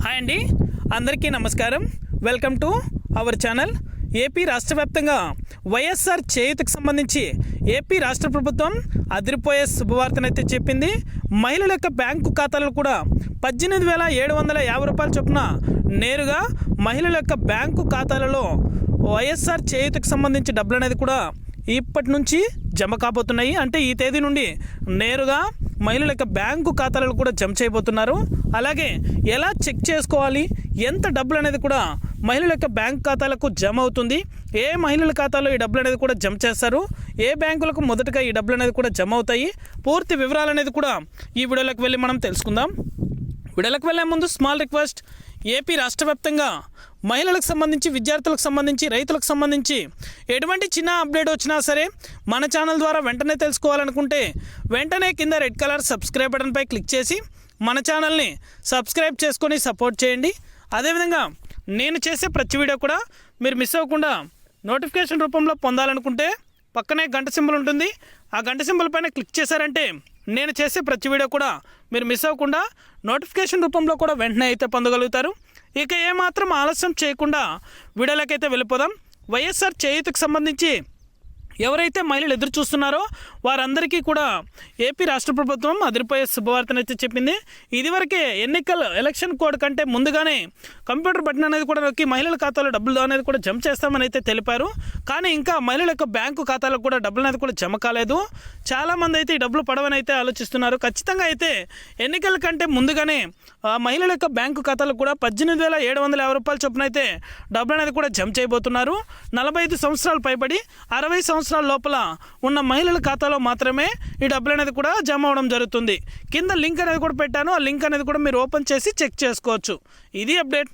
Hi అండి, అందరికీ నమస్కారం. Welcome to our channel. AP రాష్ట్ర వ్యాప్తంగా వైఎస్ఆర్ చేయూతకు సంబంధించి ఏపీ రాష్ట్ర ప్రభుత్వం అదిరిపోయే శుభవార్తనైతే చెప్పింది. మహిళల యొక్క బ్యాంకు ఖాతాలు కూడా 18,750 రూపాయల చొప్పున నేరుగా మహిళల యొక్క బ్యాంకు ఖాతాలలో వైఎస్ఆర్ చేయూతకు సంబంధించి డబ్బులు అనేది కూడా ఇప్పటి నుంచి జమ కాబోతున్నాయి. అంటే ఈ తేదీ నుండి నేరుగా మహిళల యొక్క బ్యాంకు ఖాతాలలో కూడా జమ చేయబోతున్నారు. అలాగే ఎలా చెక్ చేసుకోవాలి, ఎంత డబ్బులు అనేది కూడా మహిళల యొక్క బ్యాంక్ ఖాతాలకు జమ అవుతుంది, ఏ మహిళల ఖాతాలో ఈ డబ్బులు అనేది కూడా జమ చేస్తారు, ఏ బ్యాంకులకు మొదటగా ఈ డబ్బులు అనేది కూడా జమ అవుతాయి, పూర్తి వివరాలు అనేది కూడా ఈ వీడియోలోకి వెళ్ళి మనం తెలుసుకుందాం. వీడియోలోకి వెళ్ళే ముందు స్మాల్ రిక్వెస్ట్, ఏపీ రాష్ట్ర వ్యాప్తంగా మహిళలకు సంబంధించి, విద్యార్థులకు సంబంధించి, రైతులకు సంబంధించి ఎటువంటి చిన్న అప్డేట్ వచ్చినా సరే మన ఛానల్ ద్వారా వెంటనే తెలుసుకోవాలనుకుంటే వెంటనే కింద రెడ్ కలర్ సబ్స్క్రైబ్ బటన్పై క్లిక్ చేసి మన ఛానల్ని సబ్స్క్రైబ్ చేసుకొని సపోర్ట్ చేయండి. అదేవిధంగా నేను చేసే ప్రతి వీడియో కూడా మీరు మిస్ అవ్వకుండా నోటిఫికేషన్ రూపంలో పొందాలనుకుంటే పక్కనే గంట సింబల్ ఉంటుంది. ఆ గంట సింబల్ పైన క్లిక్ చేశారంటే నేను చేసే ప్రతి వీడియో కూడా మీరు మిస్ అవ్వకుండా నోటిఫికేషన్ రూపంలో కూడా వెంటనే అయితే పొందగలుగుతారు. ఇక ఏమాత్రం ఆలస్యం చేయకుండా వీడియోలకైతే వెళ్ళిపోదాం. వైఎస్ఆర్ చేయూతకు సంబంధించి ఎవరైతే మహిళలు ఎదురు చూస్తున్నారో వారందరికీ కూడా ఏపీ రాష్ట్ర ప్రభుత్వం అదిరిపోయే శుభవార్తనైతే చెప్పింది. ఇదివరకే ఎలక్షన్ కోడ్ కంటే ముందుగానే కంప్యూటర్ బటన్ అనేది కూడా నొక్కి మహిళల ఖాతాలో డబ్బులు అనేది కూడా జమ చేస్తామని అయితే తెలిపారు. కానీ ఇంకా మహిళల యొక్క బ్యాంకు ఖాతాలకు కూడా డబ్బులు అనేది కూడా జమ కాలేదు. చాలామంది అయితే ఈ డబ్బులు పడవని అయితే ఆలోచిస్తున్నారు. ఖచ్చితంగా అయితే ఎన్నికల కంటే ముందుగానే మహిళల యొక్క బ్యాంకు ఖాతాలకు కూడా 18,750 రూపాయల చొప్పున అయితే డబ్బులు అనేది కూడా జమ చేయబోతున్నారు. 45 సంవత్సరాలు పైబడి 60 సంవత్సరాల లోపల ఉన్న మహిళల ఖాతాలో మాత్రమే ఈ డబ్బులు అనేది కూడా జమ అవడం జరుగుతుంది. కింద లింక్ అనేది కూడా పెట్టాను. ఆ లింక్ అనేది కూడా మీరు ఓపెన్ చేసి చెక్ చేసుకోవచ్చు. ఇది అప్డేట్.